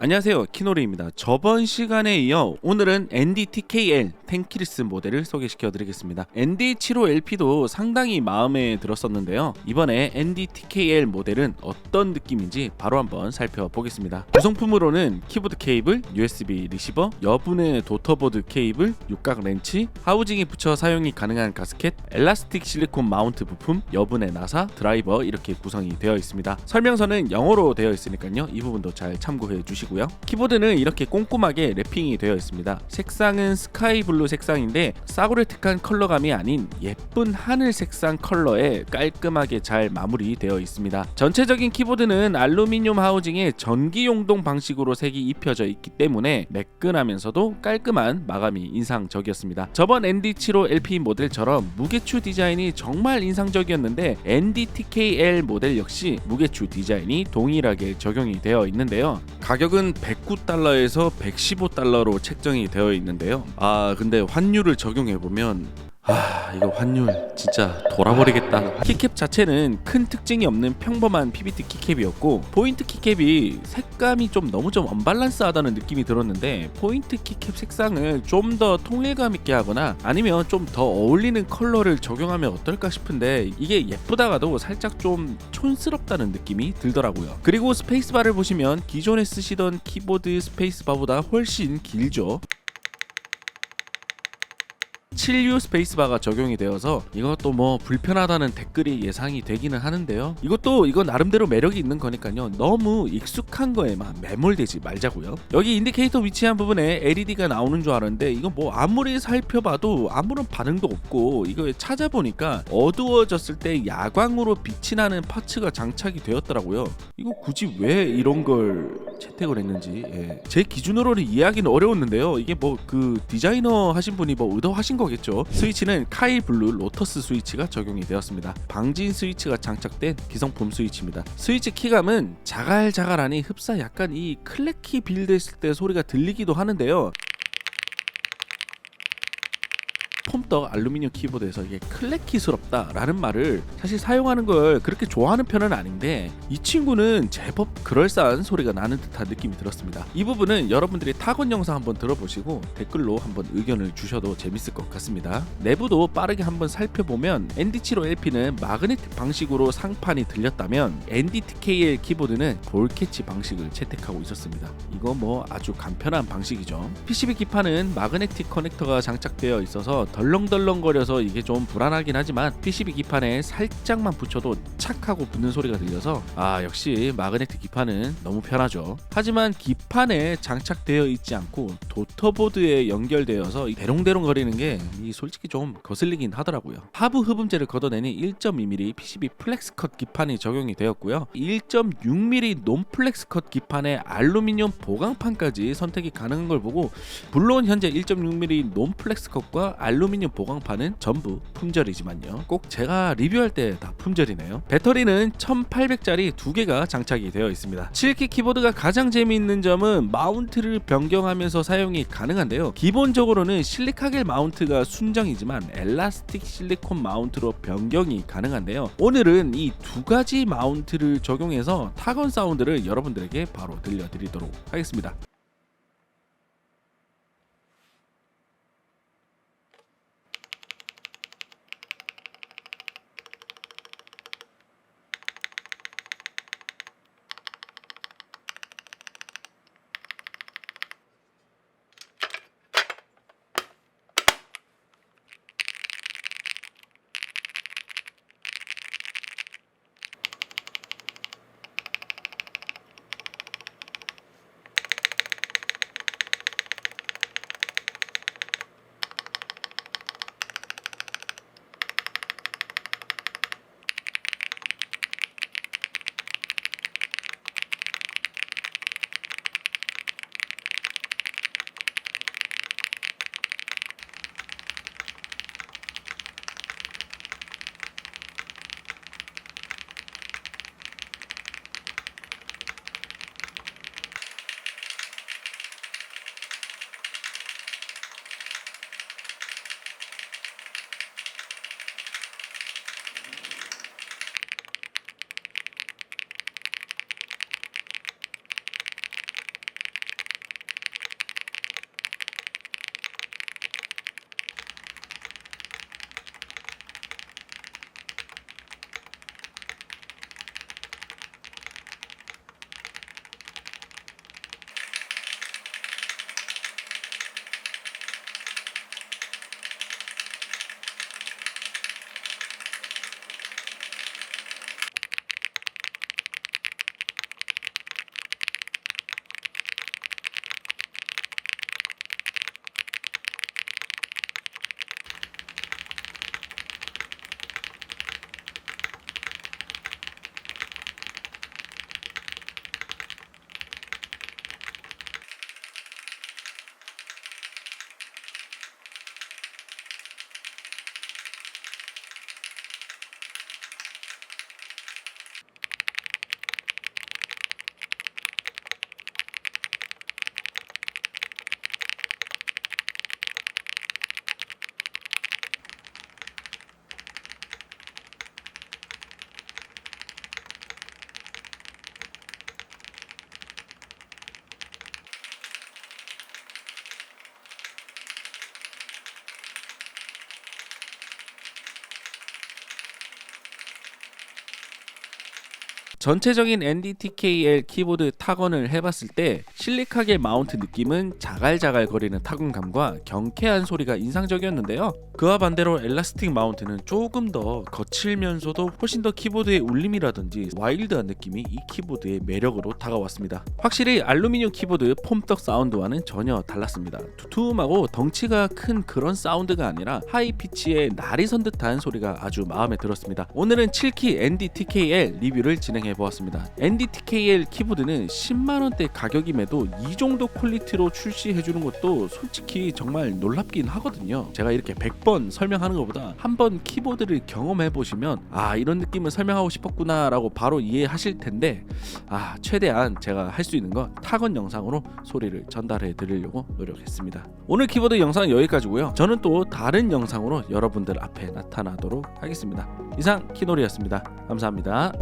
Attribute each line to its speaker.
Speaker 1: 안녕하세요, 키노리입니다. 저번 시간에 이어 오늘은 NDTKL 텐키리스 모델을 소개시켜 드리겠습니다. ND75LP도 상당히 마음에 들었었는데요, 이번에 NDTKL 모델은 어떤 느낌인지 바로 한번 살펴보겠습니다. 구성품으로는 키보드 케이블, USB 리시버, 여분의 도터보드 케이블, 육각 렌치, 하우징에 붙여 사용이 가능한 가스켓, 엘라스틱 실리콘 마운트 부품, 여분의 나사, 드라이버 이렇게 구성이 되어 있습니다. 설명서는 영어로 되어 있으니까요, 이 부분도 잘 참고해 주시고요. 키보드는 이렇게 꼼꼼하게 랩핑이 되어 있습니다. 색상은 스카이 블루 색상인데 싸구려 특한 컬러감이 아닌 예쁜 하늘 색상 컬러에 깔끔하게 잘 마무리되어 있습니다. 전체적인 키보드는 알루미늄 하우징에 전기 용동 방식으로 색이 입혀져 있기 때문에 매끈하면서도 깔끔한 마감이 인상적이었습니다. 저번 ND75LP 모델처럼 무게추 디자인이 정말 인상적이었는데 NDTKL 모델 역시 무게추 디자인이 동일하게 적용이 되어 있는데요. 가격은 109달러에서 115달러로 책정이 되어 있는데요. 근데 환율을 적용해보면 이거 환율 진짜 돌아버리겠다. 키캡 자체는 큰 특징이 없는 평범한 PBT 키캡이었고, 포인트 키캡이 색감이 너무 언밸런스하다는 느낌이 들었는데, 포인트 키캡 색상을 좀 더 통일감 있게 하거나 아니면 좀 더 어울리는 컬러를 적용하면 어떨까 싶은데, 이게 예쁘다가도 살짝 좀 촌스럽다는 느낌이 들더라고요. 그리고 스페이스바를 보시면 기존에 쓰시던 키보드 스페이스바보다 훨씬 길죠. 7U 스페이스바가 적용이 되어서 이것도 불편하다는 댓글이 예상이 되기는 하는데요, 이건 나름대로 매력이 있는 거니까요, 너무 익숙한 거에만 매몰되지 말자고요. 여기 인디케이터 위치한 부분에 LED가 나오는 줄 알았는데, 이거 아무리 살펴봐도 아무런 반응도 없고, 이거 찾아보니까 어두워졌을 때 야광으로 빛이 나는 파츠가 장착이 되었더라고요. 이거 굳이 왜 이런 걸 채택을 했는지 제 기준으로는 이해하기는 어려웠는데요, 이게 그 디자이너 하신 분이 의도하신 거겠죠. 스위치는 카이 블루 로터스 스위치가 적용이 되었습니다. 방진 스위치가 장착된 기성품 스위치입니다. 스위치 키감은 자갈자갈하니 흡사 약간 이 클래키 빌드 했을 때 소리가 들리기도 하는데요, 폼떡 알루미늄 키보드에서 이게 클래키스럽다라는 말을 사실 사용하는 걸 그렇게 좋아하는 편은 아닌데, 이 친구는 제법 그럴싸한 소리가 나는 듯한 느낌이 들었습니다. 이 부분은 여러분들이 타건 영상 한번 들어보시고 댓글로 한번 의견을 주셔도 재밌을 것 같습니다. 내부도 빠르게 한번 살펴보면 ND75LP는 마그네틱 방식으로 상판이 들렸다면 NDTKL 키보드는 볼캐치 방식을 채택하고 있었습니다. 이거 아주 간편한 방식이죠. PCB 기판은 마그네틱 커넥터가 장착되어 있어서 덜렁덜렁거려서 이게 좀 불안하긴 하지만, PCB 기판에 살짝만 붙여도 착 하고 붙는 소리가 들려서 역시 마그네틱 기판은 너무 편하죠. 하지만 기판에 장착되어 있지 않고 도터보드에 연결되어서 대롱대롱 거리는 게 솔직히 좀 거슬리긴 하더라고요. 하부 흡음재를 걷어내니 1.2mm PCB 플렉스 컷 기판이 적용이 되었고요, 1.6mm 논플렉스 컷 기판에 알루미늄 보강판까지 선택이 가능한 걸 보고, 물론 현재 1.6mm 논플렉스 컷과 알루미늄 보강판은 전부 품절이지만요, 꼭 제가 리뷰할 때 다 품절이네요. 배터리는 1800짜리 2개가 장착이 되어 있습니다. 7키 키보드가 가장 재미있는 점은 마운트를 변경하면서 사용이 가능한데요, 기본적으로는 실리카겔 마운트가 순정이지만 엘라스틱 실리콘 마운트로 변경이 가능한데요, 오늘은 이 두 가지 마운트를 적용해서 타건 사운드를 여러분들에게 바로 들려드리도록 하겠습니다. 전체적인 NDTKL 키보드 타건을 해봤을 때 실릭하게 마운트 느낌은 자갈자갈 거리는 타건감과 경쾌한 소리가 인상적이었는데요. 그와 반대로 엘라스틱 마운트는 조금 더 거칠면서도 훨씬 더 키보드의 울림이라든지 와일드한 느낌이 이 키보드의 매력으로 다가왔습니다. 확실히 알루미늄 키보드 폼떡 사운드와는 전혀 달랐습니다. 두툼하고 덩치가 큰 그런 사운드가 아니라 하이 피치의 날이 선 듯한 소리가 아주 마음에 들었습니다. 오늘은 7키 NDTKL 리뷰를 진행해 보았습니다. NDTKL 키보드는 10만원대 가격임에도 이 정도 퀄리티로 출시해주는 것도 솔직히 정말 놀랍긴 하거든요. 제가 이렇게 100번 설명하는 것보다 한번 키보드를 경험해 보시면 이런 느낌을 설명하고 싶었구나 라고 바로 이해하실 텐데 최대한 제가 할 수 있는 건 타건 영상으로 소리를 전달해 드리려고 노력했습니다. 오늘 키보드 영상은 여기까지고요. 저는 또 다른 영상으로 여러분들 앞에 나타나도록 하겠습니다. 이상 키노리였습니다. 감사합니다.